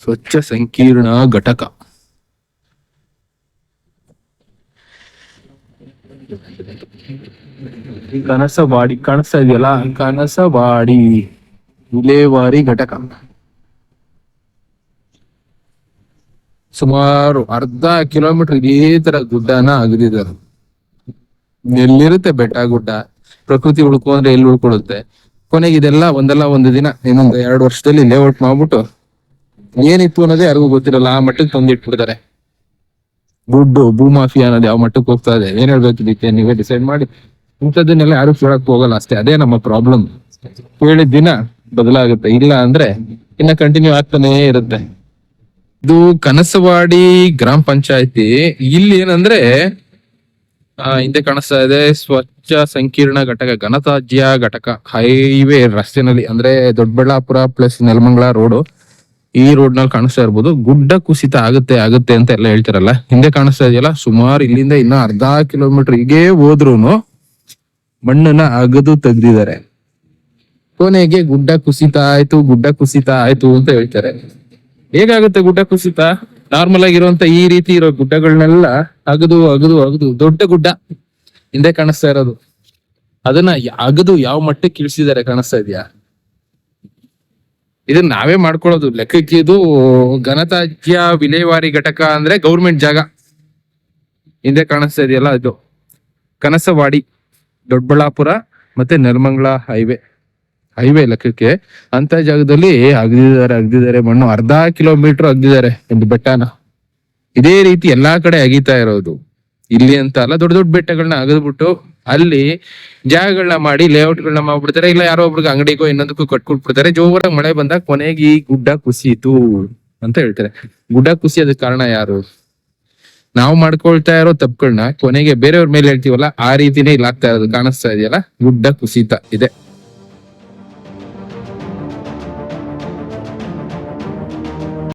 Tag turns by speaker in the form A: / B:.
A: ಸ್ವಚ್ಛ ಸಂಕೀರ್ಣ ಘಟಕ. ಕನಸವಾಡಿ ಕಾಣಿಸ್ತಾ ಇದೆಯಲ್ಲ, ಕನಸವಾಡಿ ವಿಲೇವಾರಿ ಘಟಕ. ಸುಮಾರು ಅರ್ಧ ಕಿಲೋಮೀಟರ್ ಇದೇ ತರ ಗುಡ್ಡನ ಅಗದಿದ್ದಾರೆ. ಎಲ್ಲಿರುತ್ತೆ ಬೆಟ್ಟ ಗುಡ್ಡ, ಪ್ರಕೃತಿ ಉಳ್ಕೊ ಅಂದ್ರೆ ಎಲ್ಲಿ ಉಳ್ಕೊಳುತ್ತೆ. ಕೊನೆಗೆ ಇದೆಲ್ಲ ಒಂದಲ್ಲ ಒಂದು ದಿನ, ಇನ್ನೊಂದು 2 ವರ್ಷದಲ್ಲಿ ಲೇಔಟ್ ಮಾಡ್ಬಿಟ್ಟು ಏನಿತ್ತು ಅನ್ನೋದೇ ಯಾರಿಗೂ ಗೊತ್ತಿರಲ್ಲ, ಆ ಮಟ್ಟಕ್ಕೆ ತಂದಿಟ್ಬಿಡ್ತಾರೆ. ದುಡ್ಡು ಭೂಮಾಫಿಯಾ ಅನ್ನೋದು ಯಾವ ಮಟ್ಟಕ್ಕೆ ಹೋಗ್ತಾ ಇದೆ ಏನ್ ಹೇಳ್ಬೇಕು ಇದಕ್ಕೆ, ನೀವೇ ಡಿಸೈಡ್ ಮಾಡಿ. ಇಂಥದ್ದನ್ನೆಲ್ಲ ಯಾರು ಕೇಳಕ್ ಹೋಗಲ್ಲ ಅಷ್ಟೇ, ಅದೇ ನಮ್ಮ ಪ್ರಾಬ್ಲಮ್. ಹೇಳಿದ ದಿನ ಬದಲಾಗುತ್ತೆ, ಇಲ್ಲ ಅಂದ್ರೆ ಇನ್ನ ಕಂಟಿನ್ಯೂ ಆಗ್ತಾನೇ ಇರುತ್ತೆ. ಇದು ಕನಸವಾಡಿ ಗ್ರಾಮ ಪಂಚಾಯತಿ. ಇಲ್ಲಿ ಏನಂದ್ರೆ ಹಿಂದೆ ಕಾಣಿಸ್ತಾ ಇದೆ ಸ್ವಚ್ಛ ಸಂಕೀರ್ಣ ಘಟಕ, ಘನತ್ಯಾಜ್ಯ ಘಟಕ. ಹೈವೇ ರಸ್ತೆನಲ್ಲಿ ಅಂದ್ರೆ ದೊಡ್ಡಬಳ್ಳಾಪುರ ಪ್ಲಸ್ ನೆಲಮಂಗಲ ರೋಡ್, ಈ ರೋಡ್ ನಲ್ಲಿ ಕಾಣಿಸ್ತಾ ಇರ್ಬೋದು. ಗುಡ್ಡ ಕುಸಿತ ಆಗುತ್ತೆ ಅಂತ ಎಲ್ಲ ಹೇಳ್ತಾರಲ್ಲ, ಹಿಂದೆ ಕಾಣಿಸ್ತಾ ಇದೆಯಲ್ಲ, ಸುಮಾರು ಇಲ್ಲಿಂದ ಇನ್ನ ಅರ್ಧ ಕಿಲೋಮೀಟರ್ ಹೀಗೆ ಹೋದ್ರುನು ಮಣ್ಣನ್ನ ಅಗದು ತೆಗ್ದಿದ್ದಾರೆ. ಕೊನೆಗೆ ಗುಡ್ಡ ಕುಸಿತ ಆಯ್ತು ಅಂತ ಹೇಳ್ತಾರೆ. ಹೇಗಾಗುತ್ತೆ ಗುಡ್ಡ ಕುಸಿತ? ನಾರ್ಮಲ್ ಆಗಿರುವಂತ ಈ ರೀತಿ ಇರೋ ಗುಡ್ಡಗಳನ್ನೆಲ್ಲ ಅಗದು ದೊಡ್ಡ ಗುಡ್ಡ ಹಿಂದೆ ಕಾಣಿಸ್ತಾ ಇರೋದು, ಅದನ್ನ ಅಗದು ಯಾವ ಮಟ್ಟಕ್ಕೆ ಇಳಿಸಿದ್ದಾರೆ ಕಾಣಿಸ್ತಾ ಇದೆಯಾ? ಇದನ್ನ ನಾವೇ ಮಾಡ್ಕೊಳ್ಳೋದು ಲೆಕ್ಕಕ್ಕೆ. ಇದು ಘನತ್ಯಾಜ್ಯ ವಿಲೇವಾರಿ ಘಟಕ ಅಂದ್ರೆ ಗೌರ್ಮೆಂಟ್ ಜಾಗ. ಹಿಂದೆ ಕಾಣಿಸ್ತಾ ಇದೆಯಲ್ಲ, ಇದು ಕನಸವಾಡಿ, ದೊಡ್ಡಬಳ್ಳಾಪುರ ಮತ್ತೆ ನೆಲಮಂಗಲ ಹೈವೇ ಲೆಕ್ಕಕ್ಕೆ. ಅಂತ ಜಾಗದಲ್ಲಿ ಅಗ್ದಿದ್ದಾರೆ ಮಣ್ಣು, ಅರ್ಧ ಕಿಲೋಮೀಟರ್ ಅಗ್ದಿದ್ದಾರೆ ಒಂದು ಬೆಟ್ಟನ. ಇದೇ ರೀತಿ ಎಲ್ಲಾ ಕಡೆ ಅಗಿತಾ ಇರೋದು. ಇಲ್ಲಿ ಅಂತ ಅಲ್ಲ, ದೊಡ್ಡ ದೊಡ್ಡ ಬೆಟ್ಟಗಳನ್ನ ಅಗದ್ಬಿಟ್ಟು ಅಲ್ಲಿ ಜಾಗಗಳನ್ನ ಮಾಡಿ ಲೇಔಟ್ಗಳನ್ನ ಮಾಡ್ಬಿಡ್ತಾರೆ. ಇಲ್ಲ ಯಾರೋ ಒಬ್ರಿಗೆ ಅಂಗಡಿಗೋ ಇನ್ನೊಂದಕ್ಕೂ ಕಟ್ಕೊಟ್ಬಿಡ್ತಾರೆ. ಜೋರಾಗಿ ಮಳೆ ಬಂದಾಗ ಕೊನೆಗೆ ಈ ಗುಡ್ಡ ಕುಸಿಯಿತು ಅಂತ ಹೇಳ್ತಾರೆ. ಗುಡ್ಡ ಕುಸಿಯೋದಕ್ಕೆ ಕಾರಣ ಯಾರು? ನಾವು ಮಾಡ್ಕೊಳ್ತಾ ಇರೋ ತಪ್ಪುಗಳನ್ನ ಕೊನೆಗೆ ಬೇರೆಯವ್ರ ಮೇಲೆ ಹೇಳ್ತೀವಲ್ಲ, ಆ ರೀತಿನೇ ಇಲ್ಲಿ ಆಗ್ತಾ ಇರೋದು. ಕಾಣಿಸ್ತಾ ಇದೆಯಲ್ಲ, ಗುಡ್ಡ ಕುಸಿತ ಇದೆ.